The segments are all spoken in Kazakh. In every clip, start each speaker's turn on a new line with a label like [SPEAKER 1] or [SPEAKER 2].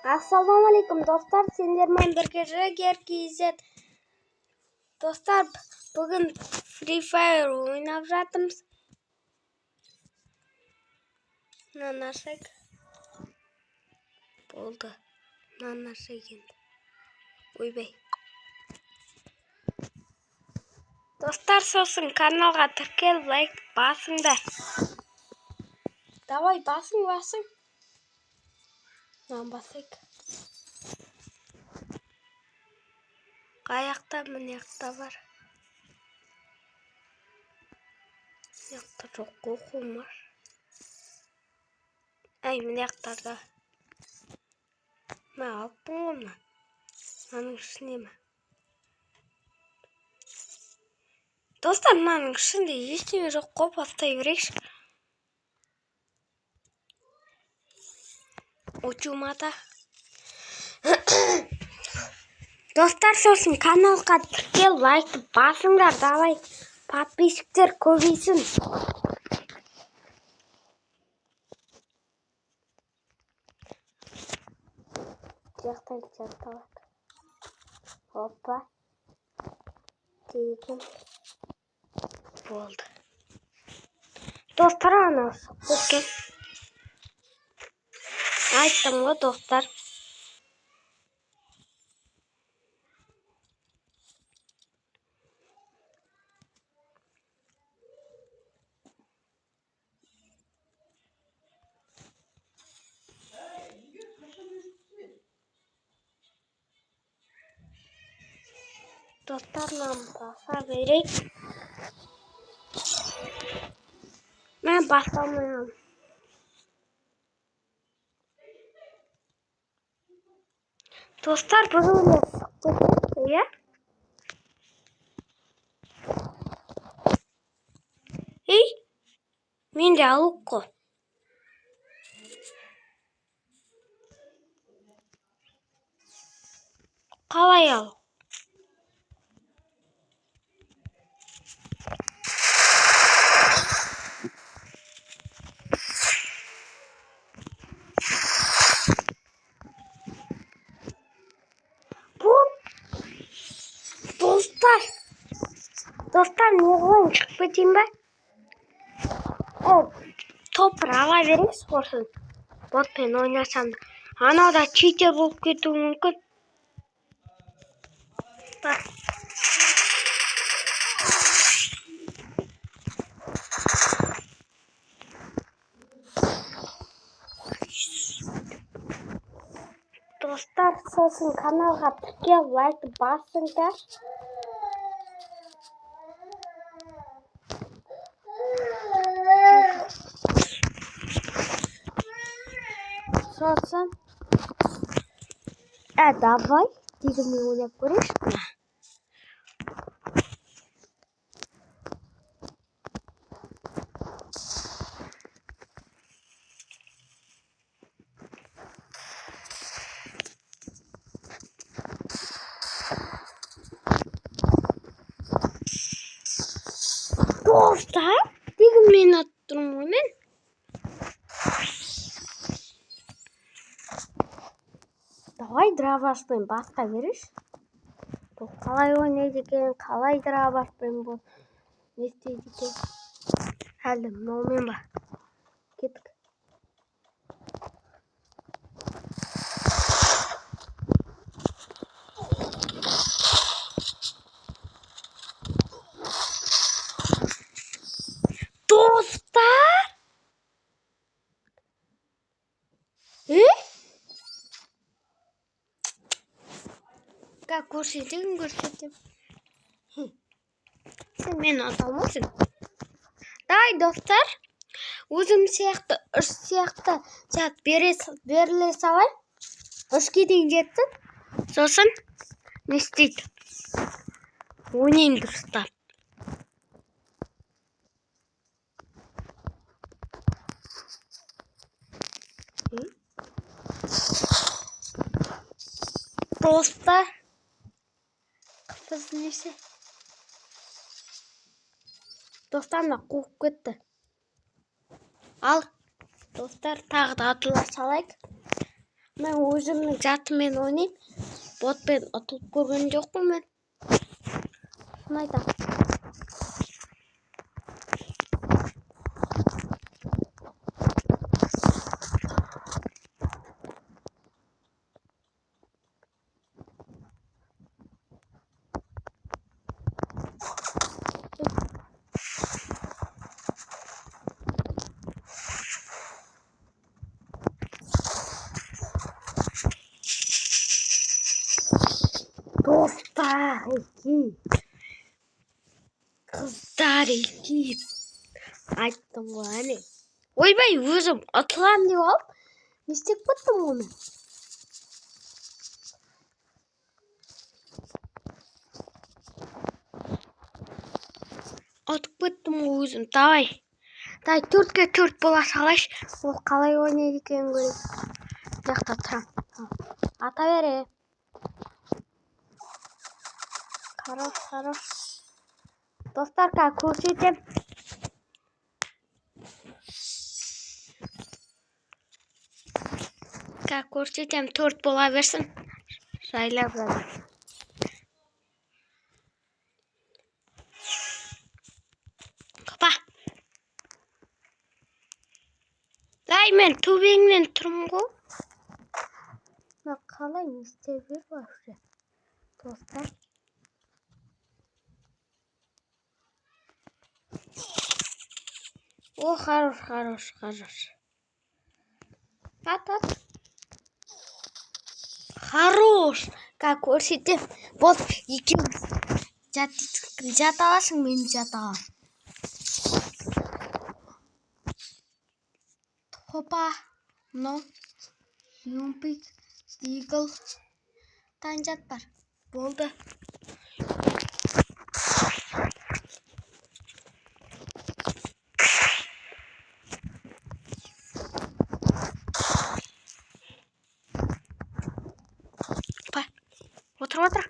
[SPEAKER 1] Ассалаумағалейкум достар, сендермен бірге Жігер KZ. Достар, бүгін Free Fire ойнап жатырмыз. Нанашек болды. Нанашек енді. Ойбай. Достар, сосын каналға тіркел, лайк басыңдар. Давай, басың. Нан басайық. Қаяқта, мынаяқта бар. Мынаяқта жоқ, оқылмар. Мынаяқтарда. Мен алыппын ғоймын. Мынаның ішіне ме? Достар, мынаның ішінде ештеңе жоқ қой, бастай берейікші. Учумата. Достар, сосын каналға тіркел, лайкты басыңдар, давай. Подписчиктер көбейсін. Жақтан жақталады. Опа. Тегін. Болды. Достар, ана өткен. Айттым ғой, достар. Dostlarla basa vereyim. Ben basamıyorum. Dostlar böyle sıktı ya. Hey, ben de alıp koy. Kalay al. Dostlar ne oyun çıkmayayım ben? Topra ala vereyim sorsun. Botpen oynasam da. Ana da cheater bulup kettiği mümkün. Bak. Dostlar, sosun kanalga tіркел, лайкты басыңдар. Сосын. Давай. Дегенмен ойнап көрейікші. Dostlar, дегенмен attırım oyun. Давай дровашпен басқа беріш. Бұл қалай ойнайды екен, қалай дровашпен бұл не істейді екен. Әлі мынаумен ба. Кеттік. Dostlar! Көрсетем. Сен мен аталмайсың. Давай, достар. Өзім сияқты, үш сияқты беріле салай. Үшке дейін жеттік. Сосын не істейді? Ойнайын дұрыстап. Dostlar. Kıpız neyse. Dostlarla қуып кетті. Ал, достар, тағы да атыла салайық. Мен өзімнің жатымен ойнайм. Ботпен ұтылып көрген жоқпын мен. Шын айтам. Достар iki. Қыздар iki. Айттым ғой әне. Ойбай, өзім ұтылам деп алып, не істеп кеттім оны? Ұтып кеттім өзім. Давай, 4-ке 4 бола салайш. Ол қалай ойнайды екен көрейік. Жақта тұрам. Ата бере. Хорош. Достарға көрсетем. Көрсетем 4 бола берсін. Жайлап жатыр. Қапа. Дай, мен төбеңнен тұрмын ғой. Қалай не істеп жүр вообще? Достар. О, хорош. Ат. Хорош. Көрсетем. Бол, екеуміз жата аласың, мен жата алам. Хопа. Но. Юмпик. Стигл. Танжат бар. Болды. Отыр.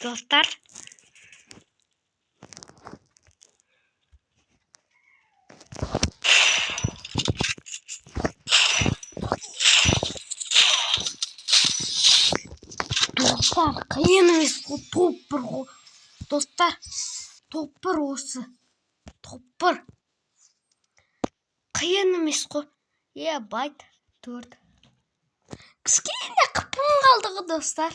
[SPEAKER 1] Достар. Қиын емес қой, топ бір ғой. Достар, топ бір осы. Топ бір. Қиын емес қой. Байт 4. Кішкене қыпын қалды ғой, достар.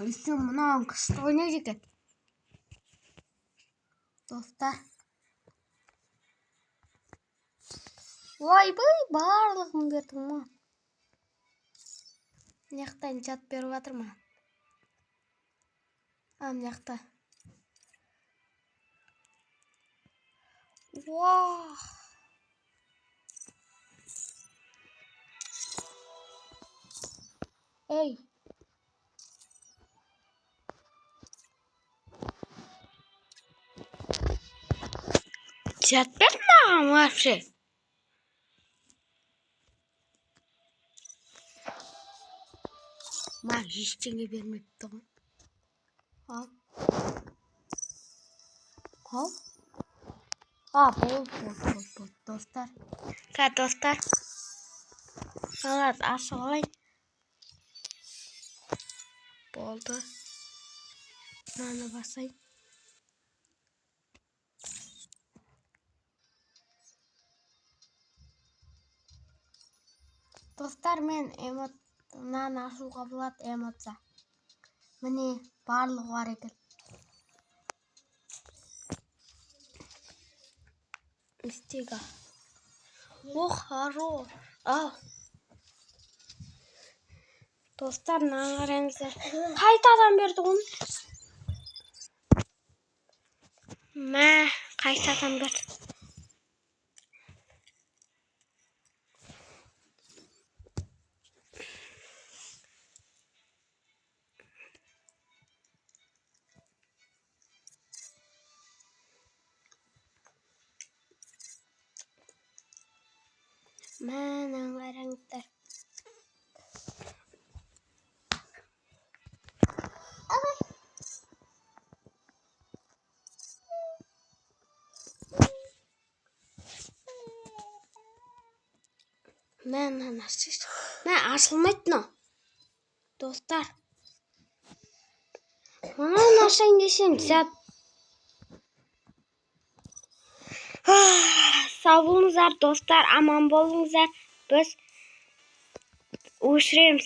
[SPEAKER 1] Үлкен мұнан күшті ойнайды екен. Достар. Ойбай, барлығын бердім ма? Мынаяқтан жат беріп жатыр ма? Мынаяқта. Вау! Эй! Жат берді маған вообще. Маған ештеңе бермепті ғой. Ал. Болды, достар. Достар. Алат, ашып алайын. Болды. Мынаны басайын. Достар, мен мынаны ашуға болады эмоция. Міне, барлығы бар екен. Стига. Хорош. Достар, мынаны қараңыздар. Қайтадан берді оны. Қайтадан берді. Мынаны қараңыздар. Мен ашыш. Мен ашылмайды. Достар. Маған ашайын десем, зат. Сау болыңыздар, достар, аман болыңыздар. Біз өшіреміз.